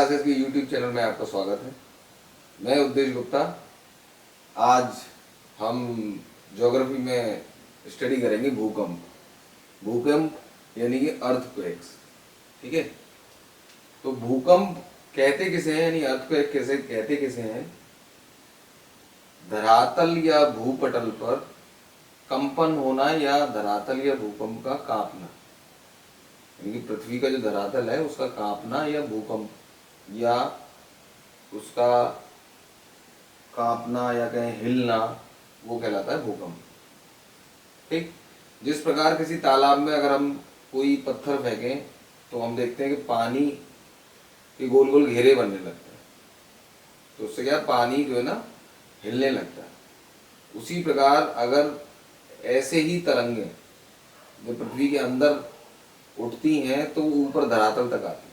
Classes के YouTube channel में आपका स्वागत है। मैं उद्देश गुप्ता। आज हम ज्योग्राफी में स्टडी करेंगे भूकंप। भूकंप यानी कि अर्थक्वेक्स। ठीक है, तो भूकंप कहते किसे हैं यानी अर्थक्वेक कैसे कहते किसे हैं? धरातल या भूपटल पर कंपन होना या धरातल या भूकंप का कांपना, यानी कि पृथ्वी का जो धरातल है उसका कांपना या भूकंप या उसका कांपना या कहें हिलना, वो कहलाता है भूकंप। ठीक, जिस प्रकार किसी तालाब में अगर हम कोई पत्थर फेंकें तो हम देखते हैं कि पानी के गोल गोल घेरे बनने लगते हैं, तो उससे क्या पानी जो है ना हिलने लगता है। उसी प्रकार अगर ऐसे ही तरंगें जो पृथ्वी के अंदर उठती हैं तो ऊपर धरातल तक आती है।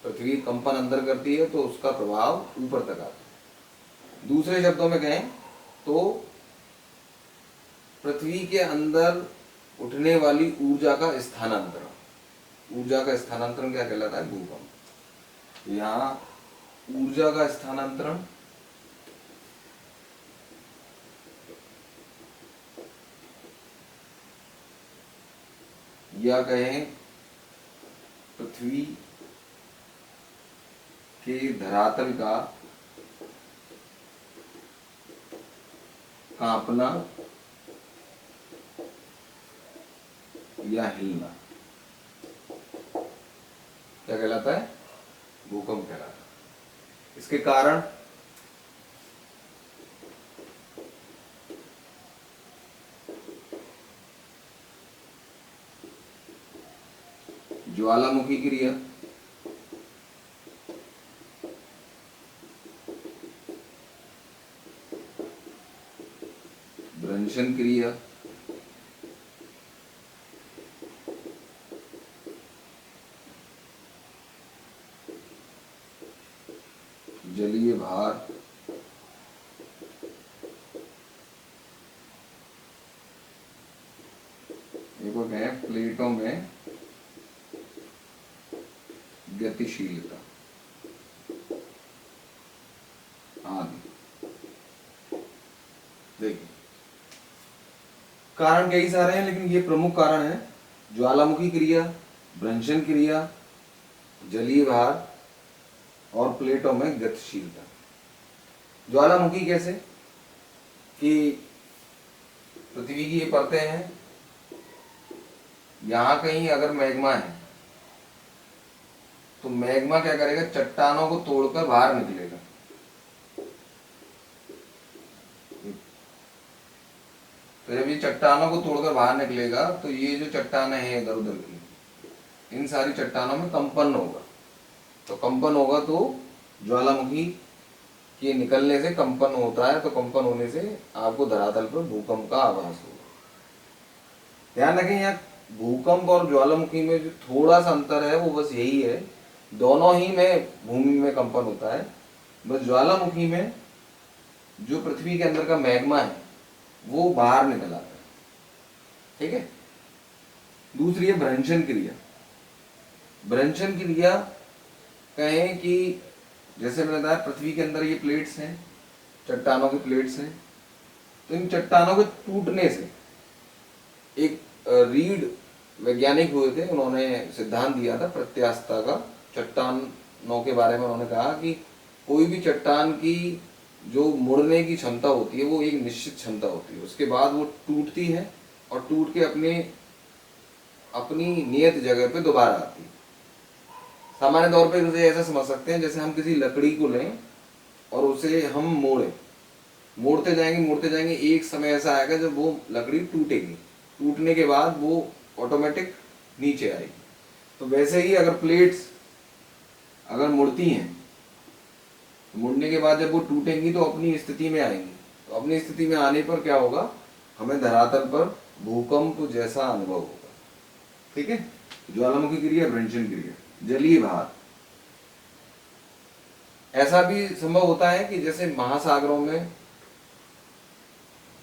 पृथ्वी कंपन अंदर करती है तो उसका प्रभाव ऊपर तक आता है। दूसरे शब्दों में कहें तो पृथ्वी के अंदर उठने वाली ऊर्जा का स्थानांतरण, ऊर्जा का स्थानांतरण क्या कहलाता है? भूकंप। यहाँ ऊर्जा का स्थानांतरण या कहें पृथ्वी के धरातल का कांपना या हिलना क्या कहलाता है? भूकंप कहलाता है। इसके कारण ज्वालामुखी क्रिया, भ्रंशन क्रिया, जलीय भार, एक और है प्लेटों में गतिशीलता आदि। देखिए, कारण कई सारे हैं लेकिन ये प्रमुख कारण है। ज्वालामुखी क्रिया, भ्रंशन क्रिया, जलीय भार और प्लेटों में गतिशीलता। ज्वालामुखी कैसे कि पृथ्वी की ये परतें हैं, यहां कहीं अगर मैग्मा है तो मैग्मा क्या करेगा? चट्टानों को तोड़कर बाहर निकलेगा। तो जब ये चट्टानों को तोड़कर बाहर निकलेगा तो ये जो चट्टानें हैं इधर उधर की, इन सारी चट्टानों में कंपन होगा। तो कंपन होगा तो ज्वालामुखी के निकलने से कंपन होता है, तो कंपन होने से आपको धरातल पर भूकंप का आभास होगा। ध्यान रखें, यहाँ भूकंप और ज्वालामुखी में जो थोड़ा सा अंतर है वो बस यही है, दोनों ही में भूमि में कंपन होता है। बस ज्वालामुखी में जो पृथ्वी के अंदर का मैग्मा है वो बाहर निकल आता है। ठीक है। दूसरी है भ्रंशन क्रिया। भ्रंशन क्रिया कहें कि जैसे मैंने बताया पृथ्वी के अंदर ये प्लेट्स हैं, चट्टानों की प्लेट्स हैं, तो इन चट्टानों के टूटने से एक रीड वैज्ञानिक हुए थे, उन्होंने सिद्धांत दिया था प्रत्यास्थता का। चट्टानों के बारे में उन्होंने कहा कि कोई भी चट्टान की जो मुड़ने की क्षमता होती है वो एक निश्चित क्षमता होती है, उसके बाद वो टूटती है और टूट के अपनी नियत जगह पे दोबारा आती है। सामान्य तौर पे उसे ऐसा समझ सकते हैं जैसे हम किसी लकड़ी को लें और उसे हम मोड़ते जाएंगे, एक समय ऐसा आएगा जब वो लकड़ी टूटेगी, टूटने के बाद वो ऑटोमेटिक नीचे आएगी। तो वैसे ही अगर प्लेट्स अगर मुड़ती हैं, तो मुड़ने के बाद जब वो टूटेंगी तो अपनी स्थिति में आएंगी, तो अपनी स्थिति में आने पर क्या होगा? हमें धरातल पर भूकंप जैसा अनुभव होगा। ठीक है। ज्वालामुखी क्रिया, भ्रंशन क्रिया, जलीय भार। ऐसा भी संभव होता है कि जैसे महासागरों में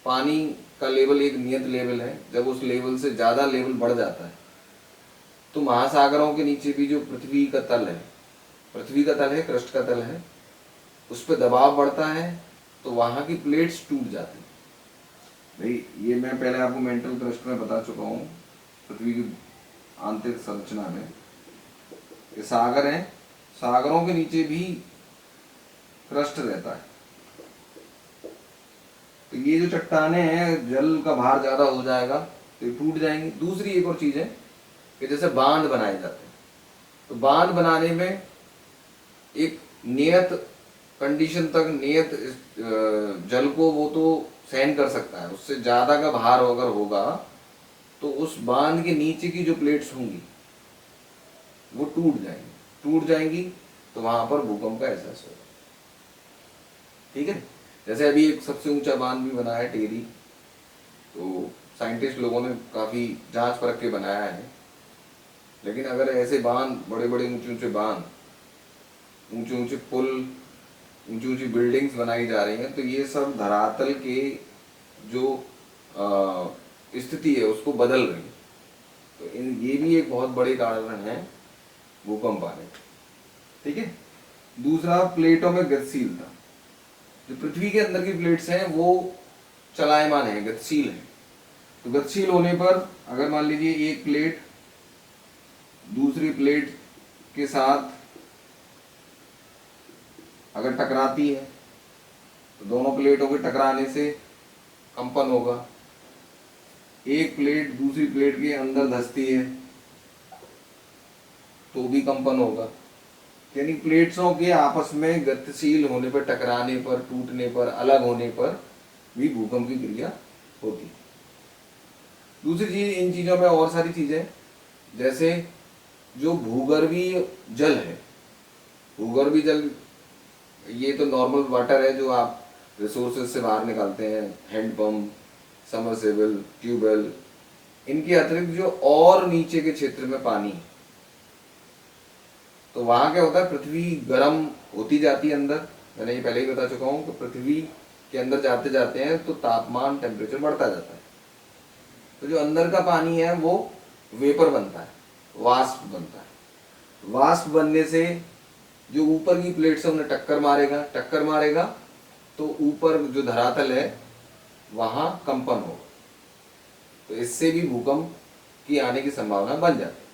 पानी का लेवल एक नियत लेवल है, जब उस लेवल से ज्यादा लेवल बढ़ जाता है तो महासागरों के नीचे भी जो पृथ्वी का तल है पृथ्वी का तल है, क्रस्ट का तल है, उस पर दबाव बढ़ता है तो वहां की प्लेट्स टूट जाती हैं। भाई ये मैं पहले आपको मेंटल क्रस्ट में बता चुका हूँ, पृथ्वी की आंतरिक संरचना में ये सागर हैं, सागरों के नीचे भी क्रस्ट रहता है। तो ये जो चट्टाने हैं, जल का भार ज्यादा हो जाएगा तो ये टूट जाएंगी। दूसरी एक और चीज है कि जैसे बांध बनाए जाते हैं, तो बांध बनाने में एक नियत कंडीशन तक, नियत जल को वो तो सहन कर सकता है, उससे ज्यादा का भार अगर होगा तो उस बांध के नीचे की जो प्लेट्स होंगी वो टूट जाएंगी तो वहां पर भूकंप का एहसास होगा। ठीक है, जैसे अभी एक सबसे ऊंचा बांध भी बना है टेरी, तो साइंटिस्ट लोगों ने काफी जांच परख के बनाया है। लेकिन अगर ऐसे बांध, बड़े बड़े ऊंचे ऊंचे बांध, ऊंचे ऊंचे पुल, ऊंची ऊंची बिल्डिंग्स बनाई जा रही हैं, तो ये सब धरातल के जो स्थिति है उसको बदल रही है। तो ये भी एक बहुत बड़े कारण है भूकंप आने। ठीक है, दूसरा प्लेटों में गतिशीलता। जो पृथ्वी के अंदर की प्लेट्स हैं वो चलायमान है, गतिशील है। तो गतिशील होने पर अगर मान लीजिए एक प्लेट दूसरी प्लेट के साथ अगर टकराती है तो दोनों प्लेटों के टकराने से कंपन होगा। एक प्लेट दूसरी प्लेट के अंदर धंसती है तो भी कंपन होगा। यानी प्लेट्सों के आपस में गतिशील होने पर, टकराने पर, टूटने पर, अलग होने पर भी भूकंप की क्रिया होती है। दूसरी चीज, इन चीजों में और सारी चीजें, जैसे जो भूगर्भीय जल है, भूगर्भीय जल ये तो नॉर्मल वाटर है जो आप रिसोर्सेज से बाहर निकालते हैं, हैंडपंप, समरसेबल, ट्यूबवेल। इनके अतिरिक्त जो और नीचे के क्षेत्र में पानी, तो वहां क्या होता है, पृथ्वी गर्म होती जाती है अंदर। मैंने ये पहले ही बता चुका हूं कि पृथ्वी के अंदर जाते जाते हैं तो तापमान, टेम्परेचर बढ़ता जाता है। तो जो अंदर का पानी है वो वेपर बनता है, वाष्प बनता है। वाष्प बनने से जो ऊपर की प्लेट से उन्हें टक्कर मारेगा तो ऊपर जो धरातल है वहां कंपन होगा, तो इससे भी भूकंप की आने की संभावना बन जाती है।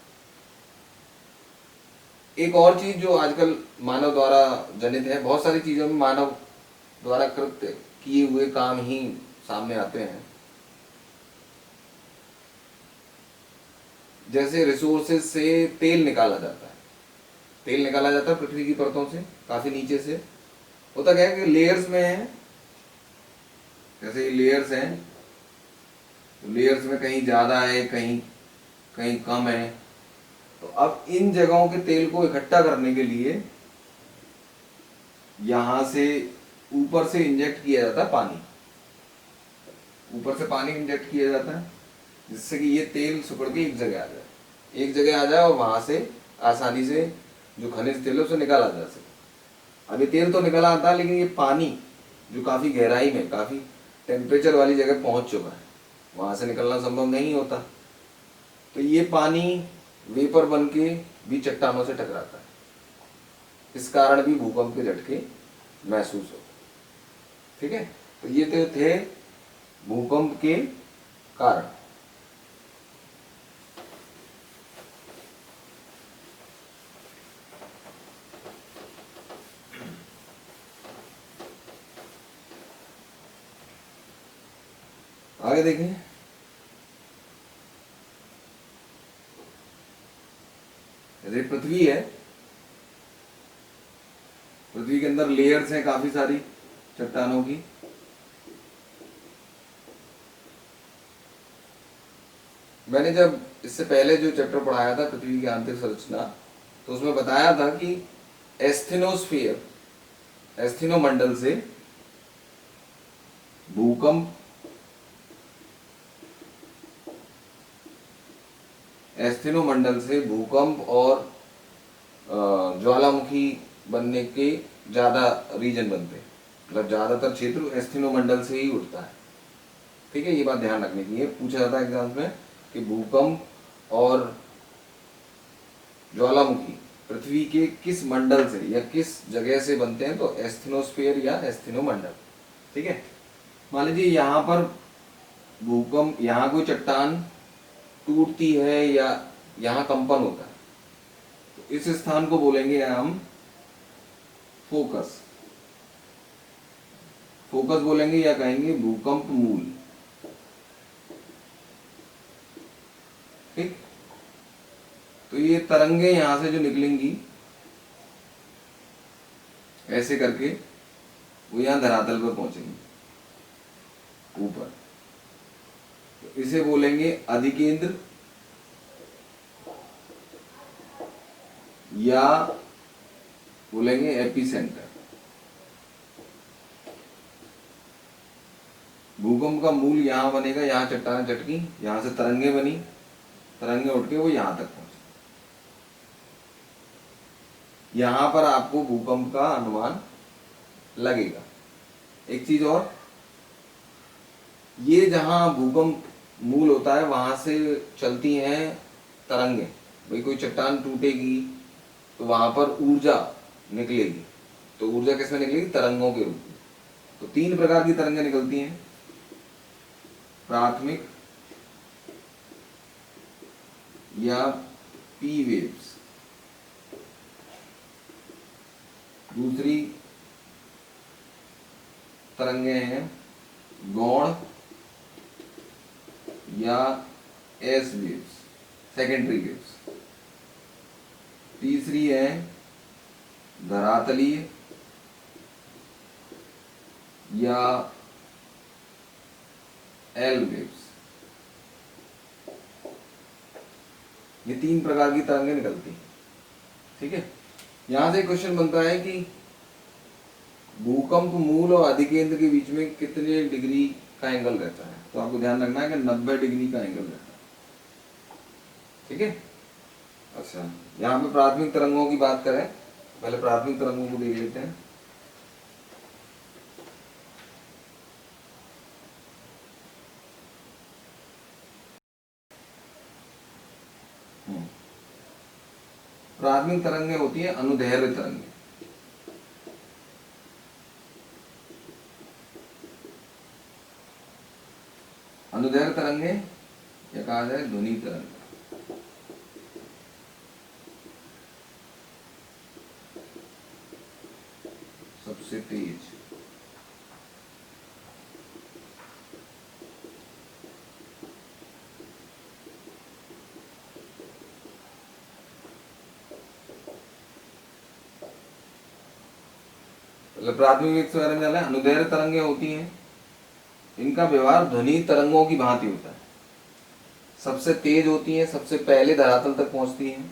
एक और चीज जो आजकल मानव द्वारा जनित है, बहुत सारी चीजों में मानव द्वारा कृत्य किए हुए काम ही सामने आते हैं। जैसे रिसोर्सेज से तेल निकाला जाता है, तेल निकाला जाता है पृथ्वी की परतों से, काफी नीचे से। होता क्या है कि लेयर्स में है, जैसे लेयर्स हैं, तो लेयर्स में कहीं ज्यादा है, कहीं कहीं कम है। तो अब इन जगहों के तेल को इकट्ठा करने के लिए यहां से ऊपर से इंजेक्ट किया जाता है पानी, ऊपर से पानी इंजेक्ट किया जाता है जिससे कि ये तेल सुखड़ के एक जगह आ जाए, एक जगह आ जाए और वहां से आसानी से जो खनिज तेल है उसे निकाला जा सके। अभी तेल तो निकला आता है, लेकिन ये पानी जो काफी गहराई में, काफी टेम्परेचर वाली जगह पहुंच चुका है, वहां से निकलना संभव नहीं होता। तो ये पानी वेपर बन के भी चट्टानों से टकराता है, इस कारण भी भूकंप के झटके महसूस होते। ठीक है, तो ये तो थे भूकंप के कारण। आगे देखें, जैसे पृथ्वी है, पृथ्वी के अंदर लेयर्स हैं काफी सारी चट्टानों की। मैंने जब इससे पहले जो चैप्टर पढ़ाया था पृथ्वी की आंतरिक संरचना, तो उसमें बताया था कि एस्थेनोस्फीयर, एस्थेनोमंडल से भूकंप, एस्थेनोमंडल से भूकंप और ज्वालामुखी बनने के ज्यादा रीजन बनते हैं, मतलब ज्यादातर क्षेत्र एस्थेनोमंडल से ही उठता है। ठीक है, ये बात ध्यान रखने की है, पूछा जाता है एग्जाम में कि भूकंप और ज्वालामुखी पृथ्वी के किस मंडल से या किस जगह से बनते हैं, तो एस्थेनोस्फीयर या एस्थेनोमंडल। ठीक है, मान लीजिए यहाँ पर भूकंप, यहाँ कोई चट्टान टूटती है या यहाँ कंपन होता है, तो इस स्थान को बोलेंगे हम फोकस। फोकस बोलेंगे या कहेंगे भूकंप मूल। ठीक, तो ये तरंगे यहां से जो निकलेंगी ऐसे करके वो यहां धरातल पर पहुंचेंगी ऊपर, तो इसे बोलेंगे अधिकेंद्र या बोलेंगे एपिसेंटर। भूकंप का मूल यहां बनेगा, यहां चट्टान चटकी, यहां से तरंगे बनी, तरंगे उठ के वो यहां तक पहुंचे, यहां पर आपको भूकंप का अनुमान लगेगा। एक चीज और, ये जहां भूकंप मूल होता है वहां से चलती हैं तरंगे। भाई कोई चट्टान टूटेगी तो वहां पर ऊर्जा निकलेगी, तो ऊर्जा किसमें निकलेगी, तरंगों के रूप में। तो 3 प्रकार की तरंगें निकलती हैं, प्राथमिक या पी वेव्स, दूसरी तरंगे हैं गौण या एस वेव्स, सेकेंडरी वेव्स, तीसरी है धरातलीय या एल वेव्स। ये 3 प्रकार की तरंगें निकलती हैं। ठीक है, यहां से क्वेश्चन बनता है कि भूकंप मूल और अधिकेंद्र के बीच में कितने डिग्री का एंगल रहता है, तो आपको ध्यान रखना है कि 90 डिग्री का एंगल रहता है। ठीक है, अच्छा यहाँ पे प्राथमिक तरंगों की बात करें, पहले प्राथमिक तरंगों को देख लेते हैं। प्राथमिक तरंगें होती है अनुदैर्घ्य तरंगें। अनुदैर्घ्य तरंगें या कहा जाए ध्वनि तरंग, सबसे तेज। प्राथमिक वेग के बारे में जाना है। अनुदैर्घ्य तरंगें होती हैं, इनका व्यवहार ध्वनि तरंगों की भांति होता है, सबसे तेज होती हैं, सबसे पहले धरातल तक पहुंचती हैं,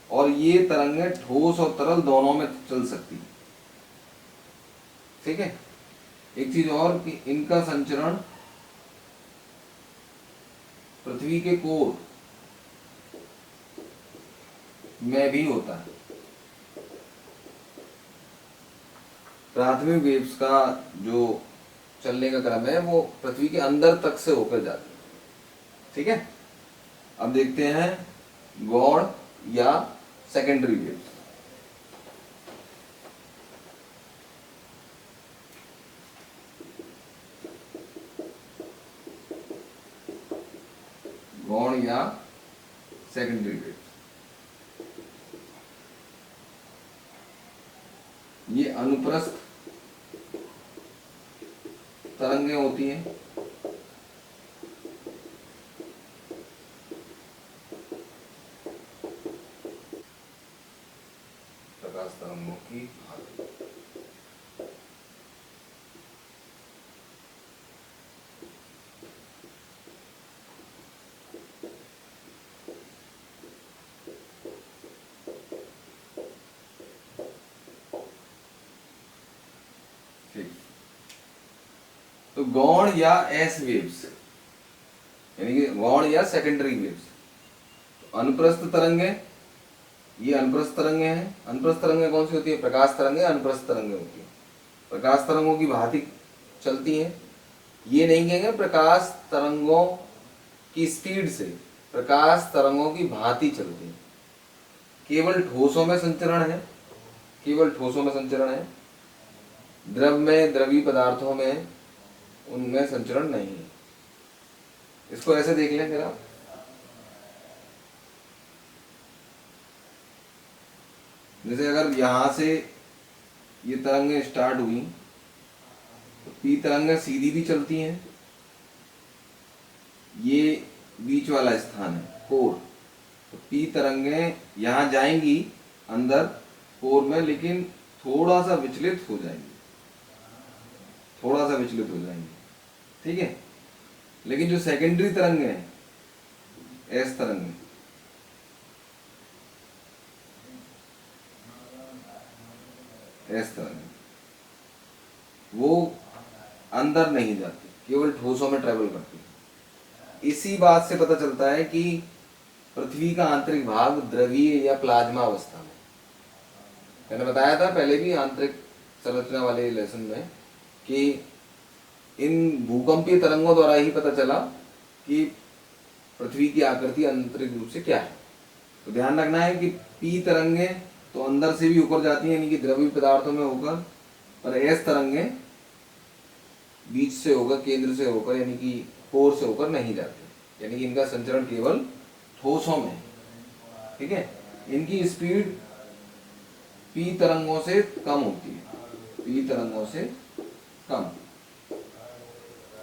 और ये तरंगें ठोस और तरल दोनों में चल सकती हैं। ठीक है, एक चीज और कि इनका संचरण पृथ्वी के कोर में भी होता है। प्राथमिक वेव्स का जो चलने का क्रम है वो पृथ्वी के अंदर तक से होकर जाती है। ठीक है, अब देखते हैं गौण या सेकेंडरी वेव्स। गौण या सेकेंडरी वेव्स, ये अनुप्रस्थ तरंगें होती हैं। प्रकाश तरंगों की भांति। तो गौण या एस वेव्स यानी कि गौण या सेकेंडरी वेव्स। अनुप्रस्थ तरंगे, ये अनुप्रस्थ तरंगे हैं। अनुप्रस्थ तरंगे कौन सी होती है, प्रकाश तरंगे अनुप्रस्थ तरंगे होती है। प्रकाश तरंगों की भांति चलती हैं। ये नहीं कहेंगे प्रकाश तरंगों की स्पीड से, प्रकाश तरंगों की भांति चलती है। केवल ठोसों में संचरण है, केवल ठोसों में संचरण है, द्रव में, द्रवीय पदार्थों में, उनमें संचरण नहीं है। इसको ऐसे देख लें जरा, जैसे अगर यहां से ये तरंगें स्टार्ट हुई तो पी तरंगें सीधी भी चलती हैं, ये बीच वाला स्थान है कोर, तो पी तरंगें यहां जाएंगी अंदर कोर में, लेकिन थोड़ा सा विचलित हो जाएंगी, थोड़ा सा विचलित हो जाएंगी, ठीक है। लेकिन जो सेकेंडरी तरंगें हैं, एस तरंगें, एस तरंगें, वो अंदर नहीं जाती, केवल ठोसों में ट्रेवल करती है। इसी बात से पता चलता है कि पृथ्वी का आंतरिक भाग द्रवीय या प्लाज्मा अवस्था में, मैंने बताया था पहले भी आंतरिक संरचना वाले लेसन में कि इन भूकंपीय तरंगों द्वारा ही पता चला कि पृथ्वी की आकृति आंतरिक रूप से क्या है। तो ध्यान रखना है कि पी तरंगें तो अंदर से भी ऊपर जाती हैं, यानी कि द्रवीय पदार्थों में होकर, और एस तरंगें बीच से होकर, केंद्र से होकर, यानी कि कोर से होकर नहीं जाती, यानी कि इनका संचरण केवल ठोसों में है, ठीक है। इनकी स्पीड पी तरंगों से कम होती है, पी तरंगों से कम,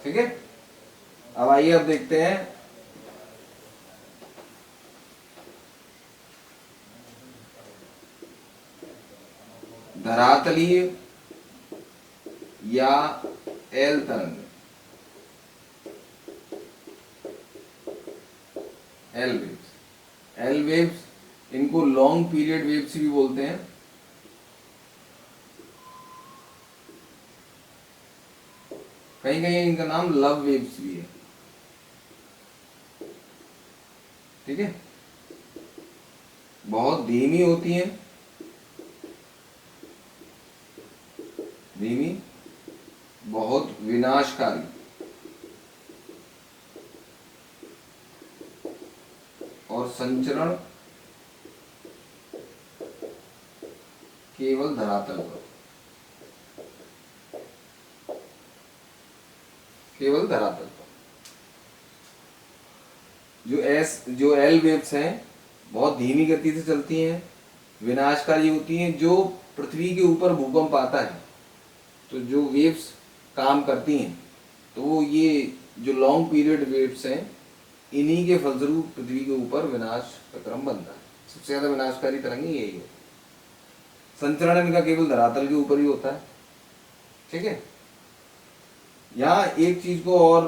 ठीक है। अब आइए अब देखते हैं धरातलीय या एल तरंग, एल वेव्स, एल वेव्स इनको लॉन्ग पीरियड वेव्स भी बोलते हैं। कहीं कहीं इनका नाम लव वेव्स भी है, ठीक है। बहुत धीमी होती हैं, धीमी, बहुत विनाशकारी, और संचरण केवल धरातल पर, केवल धरातल पर। जो एल वेव्स हैं बहुत धीमी गति से चलती हैं, विनाशकारी होती हैं। जो पृथ्वी के ऊपर भूकंप आता है तो जो वेव्स काम करती हैं, तो वो ये जो लॉन्ग पीरियड वेव्स हैं, इन्हीं के फलस्वरूप पृथ्वी के ऊपर विनाश का क्रम बनता है। सबसे ज्यादा विनाशकारी तरंगे यही है। संचरण इनका केवल धरातल के ऊपर ही होता है, ठीक है। यहाँ एक चीज को और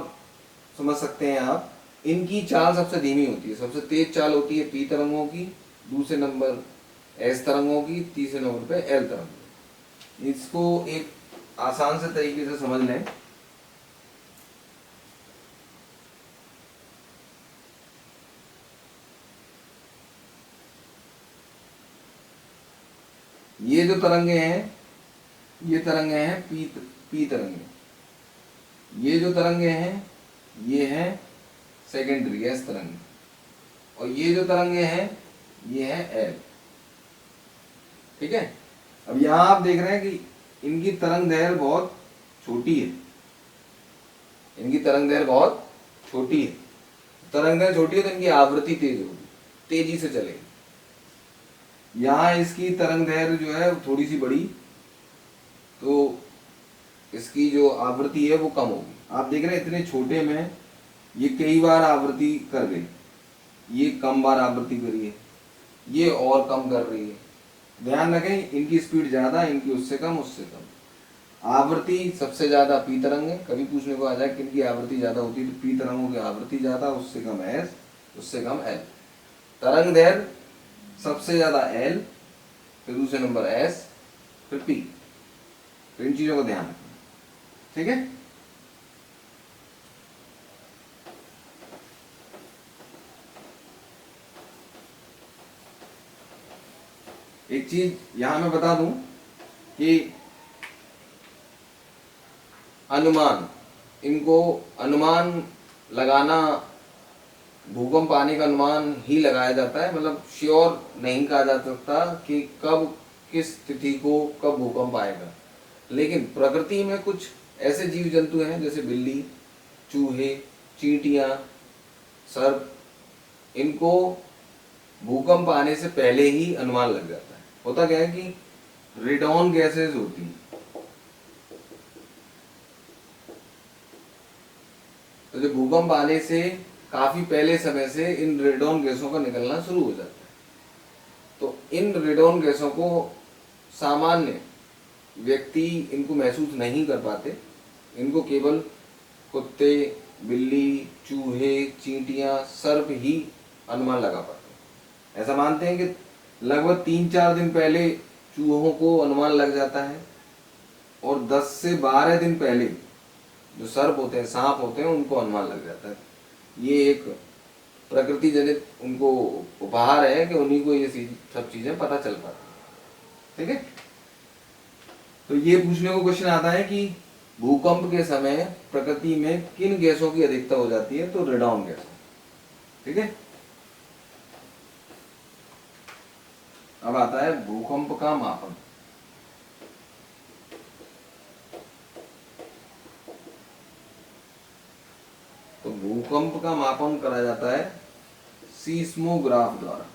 समझ सकते हैं आप, इनकी चाल सबसे धीमी होती है, सबसे तेज चाल होती है पी तरंगों की, दूसरे नंबर एस तरंगों की, तीसरे नंबर पे एल तरंगों। इसको एक आसान से तरीके से समझ लें। ये जो तरंगे हैं, ये तरंगे हैं पी तरंगे, ये जो तरंगे हैं ये हैं सेकेंडरी एस तरंगे, और ये जो तरंगे हैं ये है एल, ठीक है। अब यहां आप देख रहे हैं कि इनकी तरंग दैर्घ्य बहुत छोटी है, इनकी तरंग दैर्घ्य बहुत छोटी है। तरंग दैर्घ्य छोटी है तो इनकी आवृत्ति तेज होगी, तेजी से चलेगी। यहाँ इसकी तरंग दैर्घ्य जो है थोड़ी सी बड़ी, तो इसकी जो आवृत्ति है वो कम होगी। आप देख रहे हैं इतने छोटे में ये कई बार आवृत्ति कर गई, ये कम बार आवृत्ति करी है, ये और कम कर रही है। ध्यान रखें, इनकी स्पीड ज्यादा, इनकी उससे कम, उससे कम। आवृत्ति सबसे ज्यादा पी तरंग है। कभी पूछने को आ जाए कि इनकी आवृत्ति ज्यादा होती है, तो पी तरंगों की आवृत्ति ज्यादा, उससे कम एस, उससे कम एल। तरंग दैर्घ्य सबसे ज्यादा एल, फिर दूसरे नंबर एस, फिर पी। तो इन चीजों का ध्यान रखना, ठीक है। एक चीज यहां मैं बता दूं कि अनुमान, इनको अनुमान लगाना भूकंप आने का अनुमान ही लगाया जाता है, मतलब श्योर नहीं कहा जा सकता कि कब किस तिथि को कब भूकंप आएगा। लेकिन प्रकृति में कुछ ऐसे जीव जंतु हैं जैसे बिल्ली, चूहे, चींटियां, सर्प, इनको भूकंप आने से पहले ही अनुमान लग जाता है। होता क्या है कि रेडॉन गैसेज होती हैं, तो जब भूकंप आने से काफी पहले समय से इन रेडॉन गैसों का निकलना शुरू हो जाता है। तो इन रेडॉन गैसों को सामान्य व्यक्ति इनको महसूस नहीं कर पाते, इनको केवल कुत्ते, बिल्ली, चूहे, चींटियां, सर्प ही अनुमान लगा पाते हैं। ऐसा मानते हैं कि लगभग 3-4 दिन पहले चूहों को अनुमान लग जाता है और 10 से 12 दिन पहले जो सर्प होते हैं, सांप होते हैं, उनको अनुमान लग जाता है। ये एक प्रकृति जनित उनको उपहार है कि उन्हीं को ये सब चीजें पता चल पाती है। ठीक है, तो ये पूछने को क्वेश्चन आता है कि भूकंप के समय प्रकृति में किन गैसों की अधिकता हो जाती है, तो रेडॉन गैस। ठीक है, अब आता है भूकंप का मापन। तो भूकंप का मापन करा जाता है सीस्मोग्राफ द्वारा।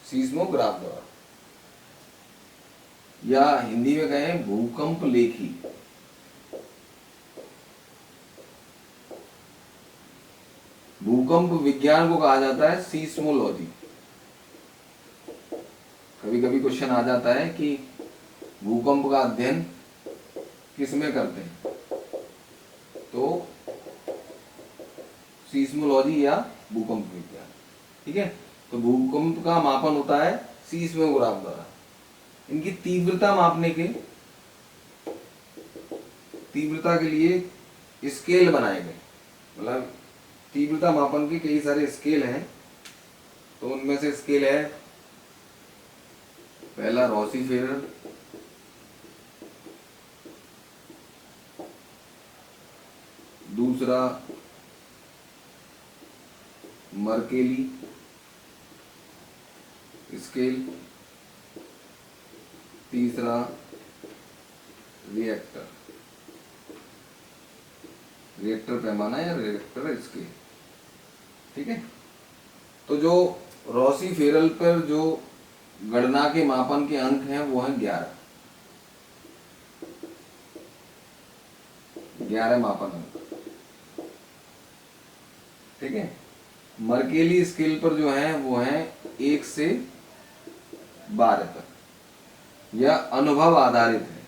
सीस्मोग्राफ द्वारा, या हिंदी में कहें भूकंप लेखी। भूकंप विज्ञान को कहा जाता है सीस्मोलॉजी। कभी कभी क्वेश्चन आ जाता है कि भूकंप का अध्ययन किसमें करते हैं, तो सीस्मोलॉजी या भूकंप विज्ञान। ठीक है, तो भूकंप का मापन होता है सीस्मोग्राफ द्वारा। इनकी तीव्रता मापने के, तीव्रता के लिए स्केल बनाए गए, मतलब तीव्रता मापन के कई सारे स्केल हैं। तो उनमें से स्केल है पहला रोसीफेरर, दूसरा मर्केली स्केल, तीसरा रिएक्टर, रिएक्टर पैमाना या रिएक्टर स्केल। ठीक है, तो जो रोसीफेरल पर जो गणना के मापन के अंक हैं वो हैं 11 मापन अंक। ठीक है, मर्केली स्केल पर जो है वो है 1 से 12 तक, यह अनुभव आधारित है।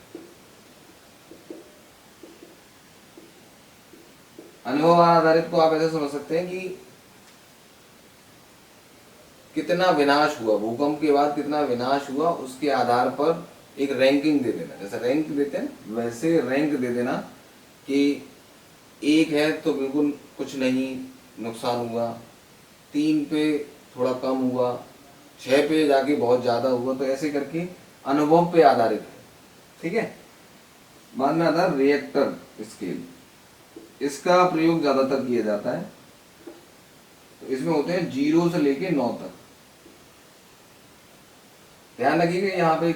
अनुभव आधारित को आप ऐसे समझ सकते हैं कि कितना विनाश हुआ, भूकंप के बाद कितना विनाश हुआ, उसके आधार पर एक रैंकिंग दे देना। जैसे रैंक देते हैं वैसे रैंक दे देना कि 1 है तो बिल्कुल कुछ नहीं नुकसान हुआ, 3 पे थोड़ा कम हुआ, 6 पे जाके बहुत ज्यादा हुआ। तो ऐसे करके अनुभव पे आधारित है। ठीक है, बाद में आता है रिएक्टर स्केल। इसका प्रयोग ज्यादातर किया जाता है। तो इसमें होते हैं 0 से लेके 9 तक। ध्यान रखिएगा, यहाँ पे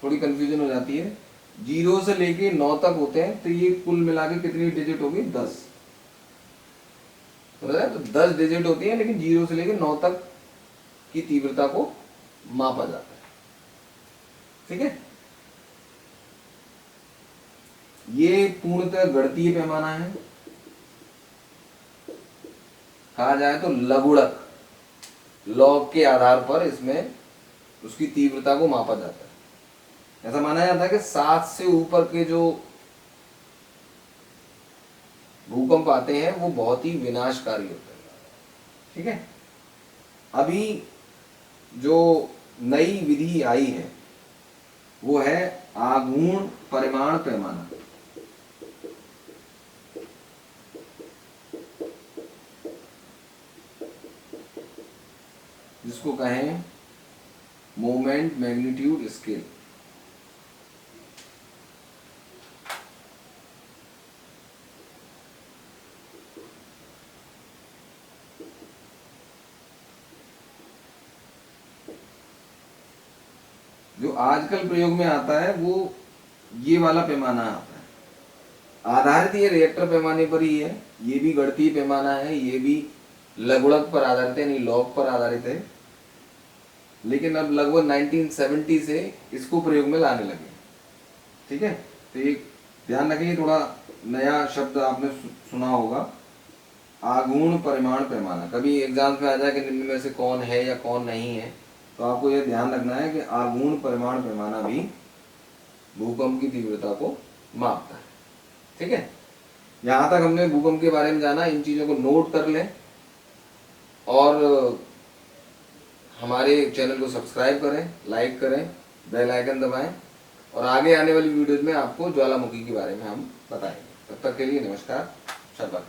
थोड़ी कंफ्यूजन हो जाती है। 0 से लेके 9 तक होते हैं, तो ये कुल मिला के कितनी डिजिट होगी, 10। तो 10 डिजिट होती है, लेकिन 0 से लेके 9 तक की तीव्रता को मापा जाता है। ठीक है, ये पूर्णतः गणितीय पैमाना है। कहा जाए तो लघुड़क, लॉग के आधार पर इसमें उसकी तीव्रता को मापा जाता है। ऐसा माना जाता है कि 7 से ऊपर के जो भूकंप आते हैं वो बहुत ही विनाशकारी होते हैं। ठीक है, अभी जो नई विधि आई है वो है आघूर्ण परिमाण पैमाना। जिसको कहें मोमेंट मैग्नीट्यूड स्केल। जो आजकल प्रयोग में आता है वो ये वाला पैमाना आता है। आधारित ये रिएक्टर पैमाने पर ही है, ये भी गणितीय पैमाना है, ये भी लघुगणक पर आधारित है, नहीं लॉग पर आधारित है। लेकिन अब लगभग 1970 से इसको प्रयोग में लाने लगे। ठीक है, तो एक ध्यान रखिए, थोड़ा नया शब्द आपने सुना होगा, आघूर्ण परिमाण पैमाना। कभी एग्जाम में आ जाए कि निम्न में से कौन है या कौन नहीं है, तो आपको यह ध्यान रखना है कि आघूर्ण परिमाण पैमाना भी भूकंप की तीव्रता को मापता है। ठीक है, यहाँ तक हमने भूकंप के बारे में जाना। इन चीज़ों को नोट कर लें और हमारे चैनल को सब्सक्राइब करें, लाइक करें, बेल आइकन दबाएं और आगे आने वाली वीडियोज में आपको ज्वालामुखी के बारे में हम बताएंगे। तब तक के लिए नमस्कार, शब्द।